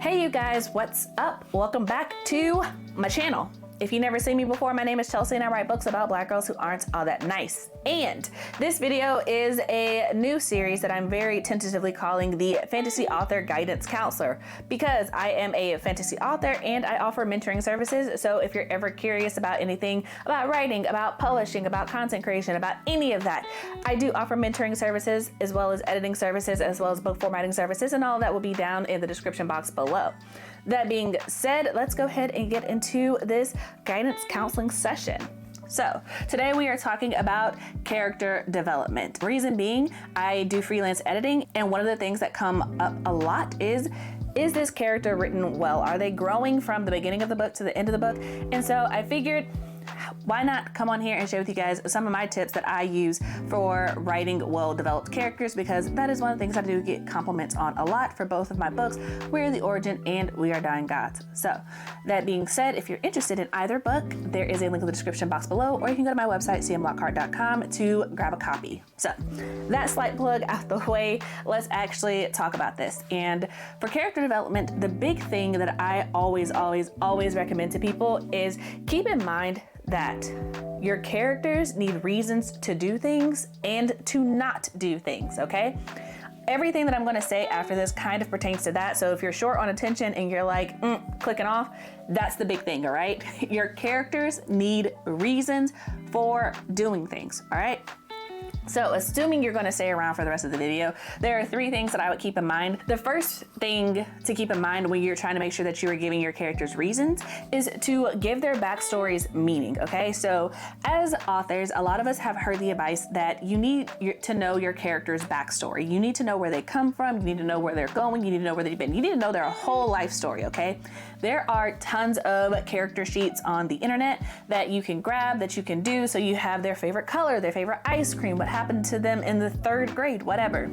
Hey you guys, what's up? Welcome back to my channel. If you've never seen me before, my name is Chelsea and I write books about black girls who aren't all that nice. And this video is a new series that I'm very tentatively calling the Fantasy Author Guidance Counselor, because I am a fantasy author and I offer mentoring services. So if you're ever curious about anything about writing, about publishing, about content creation, about any of that, I do offer mentoring services as well as editing services, as well as book formatting services, and all of that will be down in the description box below. That being said, let's go ahead and get into this guidance counseling session. So today we are talking about character development. Reason being, I do freelance editing, and one of the things that come up a lot is this character written well? Are they growing from the beginning of the book to the end of the book? And so I figured, why not come on here and share with you guys some of my tips that I use for writing well-developed characters, because that is one of the things I do get compliments on a lot for both of my books, We Are the Origin and We Are Dying Gods. So that being said, if you're interested in either book, there is a link in the description box below, or you can go to my website, cmlockhart.com, to grab a copy. So that slight plug out the way, let's actually talk about this. And for character development, the big thing that I always recommend to people is keep in mind that your characters need reasons to do things and to not do things, okay? Everything that I'm gonna say after this kind of pertains to that. So if you're short on attention and you're like, clicking off, that's the big thing, all right? Your characters need reasons for doing things, all right? So assuming you're gonna stay around for the rest of the video, there are three things that I would keep in mind. The first thing to keep in mind when you're trying to make sure that you are giving your characters reasons is to give their backstories meaning, okay? So as authors, a lot of us have heard the advice that you need to know your character's backstory. You need to know where they come from, you need to know where they're going, you need to know where they've been, you need to know their whole life story, okay? There are tons of character sheets on the internet that you can grab, that you can do, so you have their favorite color, their favorite ice cream, what happened to them in the third grade, whatever.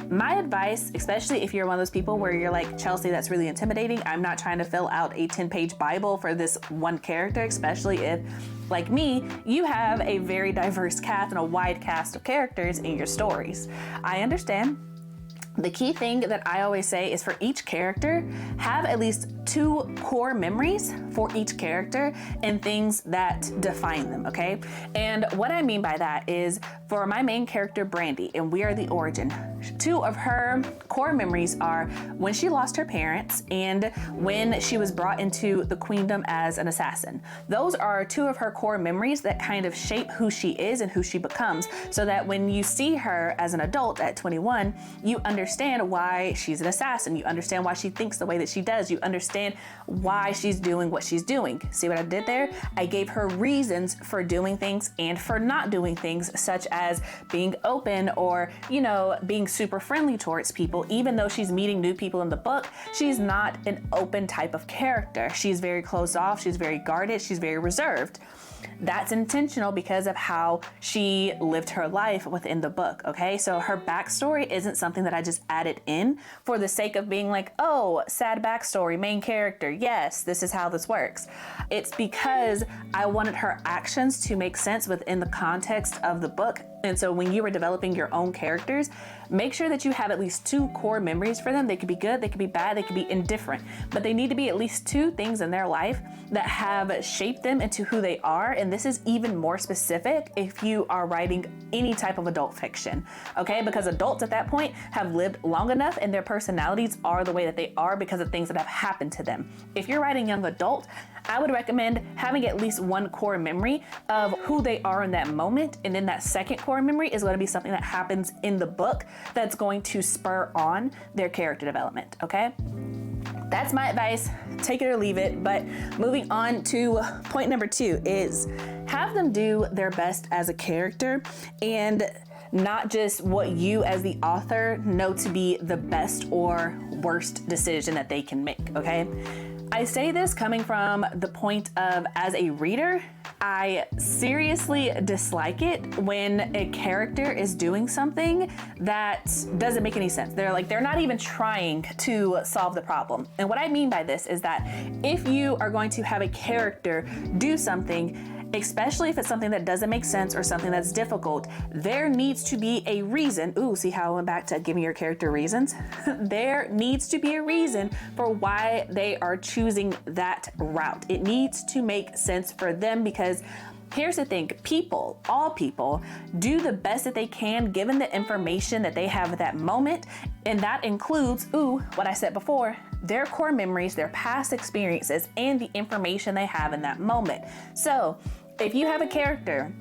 My advice, especially if you're one of those people where you're like, Chelsea, that's really intimidating. I'm not trying to fill out a 10-page Bible for this one character, especially if, like me, you have a very diverse cast and a wide cast of characters in your stories. I understand. The key thing that I always say is for each character, have at least 2 core memories for each character and things that define them, okay? And what I mean by that is, for my main character, Brandy, in We Are the Origin, 2 of her core memories are when she lost her parents and when she was brought into the queendom as an assassin. Those are 2 of her core memories that kind of shape who she is and who she becomes, so that when you see her as an adult at 21, you understand why she's an assassin. You understand why she thinks the way that she does. You understand why she's doing what she's doing. See what I did there? I gave her reasons for doing things and for not doing things, such as being open or, you know, being super friendly towards people. Even though she's meeting new people in the book, she's not an open type of character. She's very closed off, she's very guarded, she's very reserved. That's intentional because of how she lived her life within the book, okay? So her backstory isn't something that I just added in for the sake of being like, oh, sad backstory, main character, yes, this is how this works. It's because I wanted her actions to make sense within the context of the book. And so when you were developing your own characters, make sure that you have at least 2 core memories for them. They could be good, they could be bad, they could be indifferent, but they need to be at least 2 things in their life that have shaped them into who they are. And this is even more specific if you are writing any type of adult fiction, okay? Because adults at that point have lived long enough and their personalities are the way that they are because of things that have happened to them. If you're writing young adult, I would recommend having at least 1 core memory of who they are in that moment. And then that second core memory is going to be something that happens in the book that's going to spur on their character development, okay? That's my advice, take it or leave it. But moving on to point number 2 is have them do their best as a character, and not just what you as the author know to be the best or worst decision that they can make, okay? I say this coming from the point of, as a reader, I seriously dislike it when a character is doing something that doesn't make any sense. They're not even trying to solve the problem. And what I mean by this is that if you are going to have a character do something especially if it's something that doesn't make sense or something that's difficult, there needs to be a reason. Ooh, see how I went back to giving your character reasons? There needs to be a reason for why they are choosing that route. It needs to make sense for them, because here's the thing, all people do the best that they can given the information that they have at that moment. And that includes, what I said before, their core memories, their past experiences, and the information they have in that moment. So if you have a character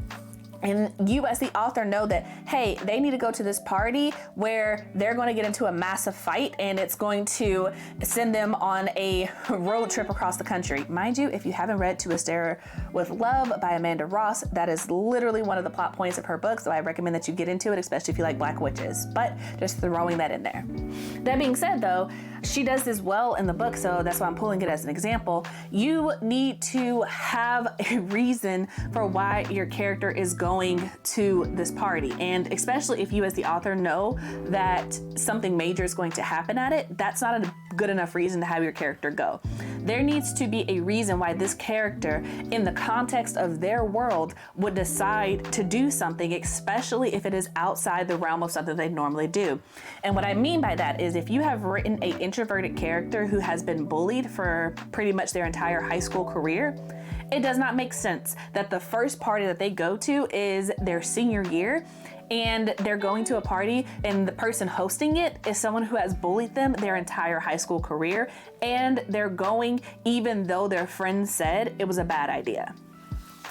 and you as the author know that, hey, they need to go to this party where they're going to get into a massive fight and it's going to send them on a road trip across the country. Mind you, if you haven't read To a Stair with Love by Amanda Ross, that is literally one of the plot points of her book, so I recommend that you get into it, especially if you like Black witches, but just throwing that in there. That being said though, she does this well in the book, so that's why I'm pulling it as an example. You need to have a reason for why your character is going to this party. And especially if you as the author know that something major is going to happen at it, that's not a good enough reason to have your character go. There needs to be a reason why this character, in the context of their world, would decide to do something, especially if it is outside the realm of something they normally do. And what I mean by that is, if you have written an introverted character who has been bullied for pretty much their entire high school career, it does not make sense that the first party that they go to is their senior year, and they're going to a party and the person hosting it is someone who has bullied them their entire high school career, and they're going even though their friends said it was a bad idea.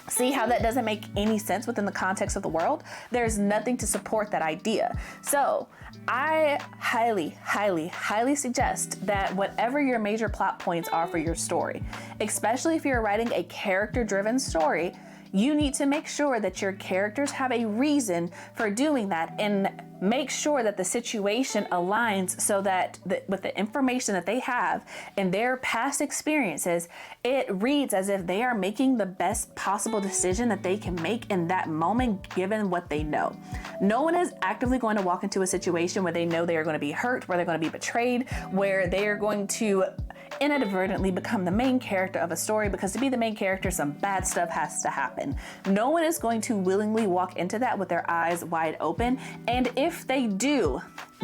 See how that doesn't make any sense within the context of the world? There's nothing to support that idea. So I highly, highly, highly suggest that whatever your major plot points are for your story, especially if you're writing a character-driven story, you need to make sure that your characters have a reason for doing that, and make sure that the situation aligns so that with the information that they have and their past experiences, it reads as if they are making the best possible decision that they can make in that moment given what they know. No one is actively going to walk into a situation where they know they are going to be hurt, where they're going to be betrayed, where they are going to inadvertently become the main character of a story, because to be the main character, some bad stuff has to happen. No one is going to willingly walk into that with their eyes wide open. And if they do,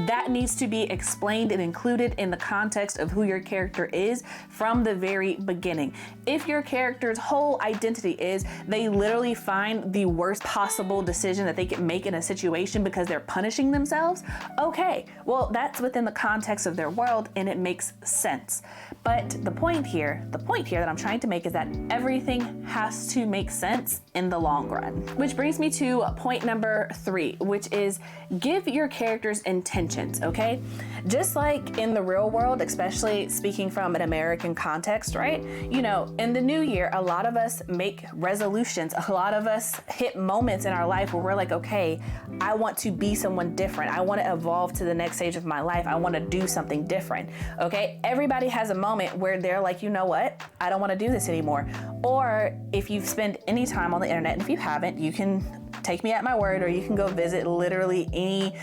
that needs to be explained and included in the context of who your character is from the very beginning. If your character's whole identity is they literally find the worst possible decision that they can make in a situation because they're punishing themselves, okay, well, that's within the context of their world and it makes sense. But the point here that I'm trying to make is that everything has to make sense in the long run. Which brings me to point number 3, which is give your characters intentions, okay? Just like in the real world, especially speaking from an American context, right? You know, in the new year, a lot of us make resolutions. A lot of us hit moments in our life where we're like, okay, I want to be someone different. I want to evolve to the next stage of my life. I want to do something different, okay? Everybody has a moment where they're like, you know what? I don't want to do this anymore. Or if you've spent any time on the internet, and if you haven't, you can take me at my word, or you can go visit literally any,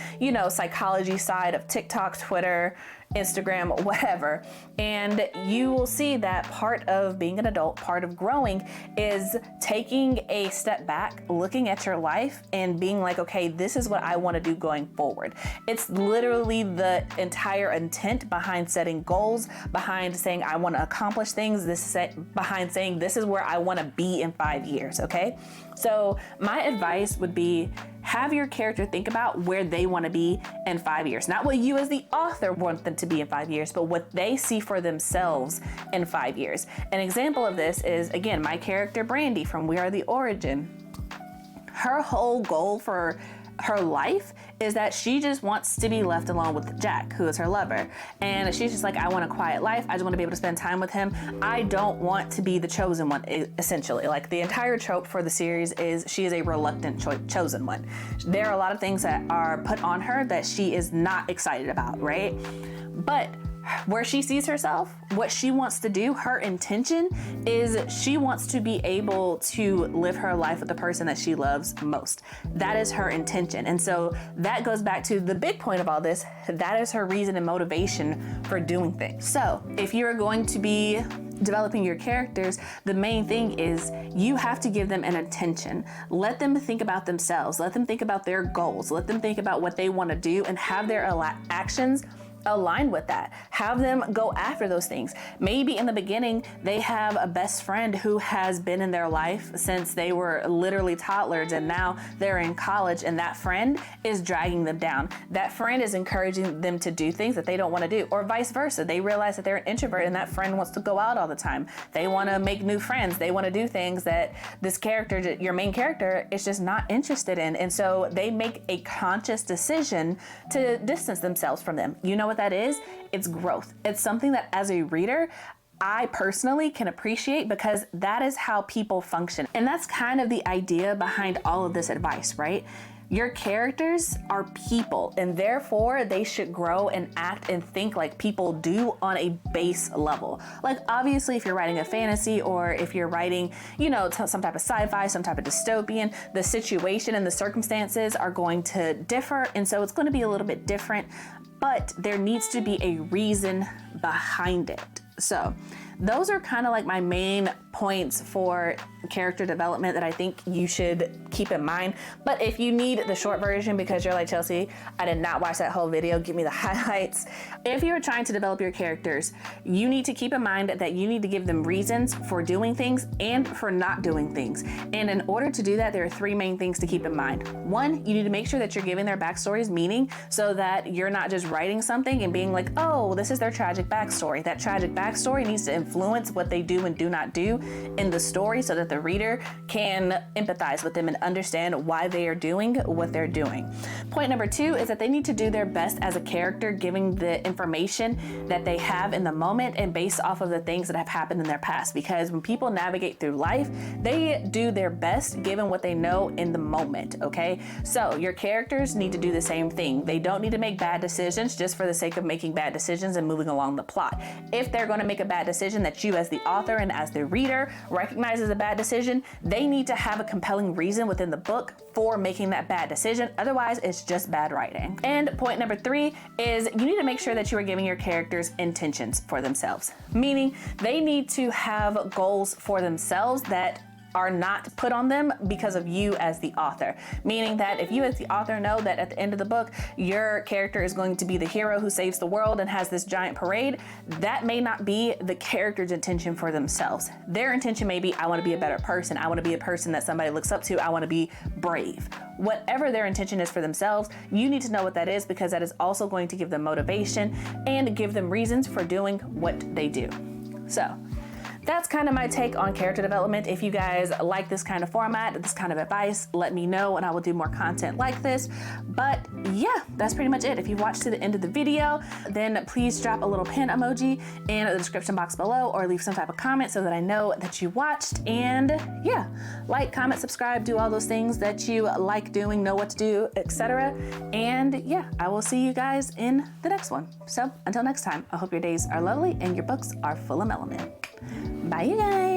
psychology side of TikTok, Twitter, Instagram, whatever. And you will see that part of being an adult, part of growing, is taking a step back, looking at your life and being like, okay, this is what I want to do going forward. It's literally the entire intent behind setting goals, behind saying I want to accomplish things, behind saying this is where I want to be in 5 years, okay? So my advice would be, have your character think about where they want to be in 5 years. Not what you as the author want them to be in 5 years, but what they see for themselves in 5 years. An example of this is, again, my character Brandy from We Are the Origin. Her whole goal for her life is that she just wants to be left alone with Jack, who is her lover. And she's just like, I want a quiet life. I just want to be able to spend time with him. I don't want to be the chosen one, essentially. Like, the entire trope for the series is she is a reluctant chosen one. There are a lot of things that are put on her that she is not excited about, right? But where she sees herself, what she wants to do, her intention is she wants to be able to live her life with the person that she loves most. That is her intention. And so that goes back to the big point of all this. That is her reason and motivation for doing things. So if you're going to be developing your characters, the main thing is you have to give them an intention. Let them think about themselves. Let them think about their goals. Let them think about what they want to do and have their actions align with that. Have them go after those things. Maybe in the beginning, they have a best friend who has been in their life since they were literally toddlers, and now they're in college, and that friend is dragging them down. That friend is encouraging them to do things that they don't want to do, or vice versa. They realize that they're an introvert and that friend wants to go out all the time. They want to make new friends. They want to do things that this character, your main character, is just not interested in. And so they make a conscious decision to distance themselves from them. You know what that is? It's growth. It's something that as a reader, I personally can appreciate because that is how people function. And that's kind of the idea behind all of this advice, right? Your characters are people, and therefore they should grow and act and think like people do on a base level. Like obviously if you're writing a fantasy, or if you're writing, you know, some type of sci-fi, some type of dystopian, the situation and the circumstances are going to differ. And so it's going to be a little bit different, but there needs to be a reason behind it. So those are kind of like my main points for character development that I think you should keep in mind. But if you need the short version because you're like, Chelsea, I did not watch that whole video, give me the highlights. If you're trying to develop your characters, you need to keep in mind that you need to give them reasons for doing things and for not doing things. And in order to do that, there are three main things to keep in mind. One, you need to make sure that you're giving their backstories meaning, so that you're not just writing something and being like, oh, this is their tragic backstory. That tragic backstory needs to influence what they do and do not do in the story, so that the reader can empathize with them and understand why they are doing what they're doing. Point number two is that they need to do their best as a character, giving the information that they have in the moment and based off of the things that have happened in their past. Because when people navigate through life, they do their best given what they know in the moment, okay? So your characters need to do the same thing. They don't need to make bad decisions just for the sake of making bad decisions and moving along the plot. If they're going to make a bad decision that you as the author and as the reader recognize as a bad decision, they need to have a compelling reason within the book for making that bad decision. Otherwise, it's just bad writing. And point number three is you need to make sure that you are giving your characters intentions for themselves, meaning they need to have goals for themselves that are not put on them because of you as the author. Meaning that if you as the author know that at the end of the book, your character is going to be the hero who saves the world and has this giant parade, that may not be the character's intention for themselves. Their intention may be, I want to be a better person. I want to be a person that somebody looks up to. I want to be brave. Whatever their intention is for themselves, you need to know what that is, because that is also going to give them motivation and give them reasons for doing what they do. So that's kind of my take on character development. If you guys like this kind of format, this kind of advice, let me know and I will do more content like this. But yeah, that's pretty much it. If you watched to the end of the video, then please drop a little pin emoji in the description box below, or leave some type of comment so that I know that you watched. And yeah, like, comment, subscribe, do all those things that you like doing, know what to do, etc. And yeah, I will see you guys in the next one. So until next time, I hope your days are lovely and your books are full of melanin. Bye, you guys.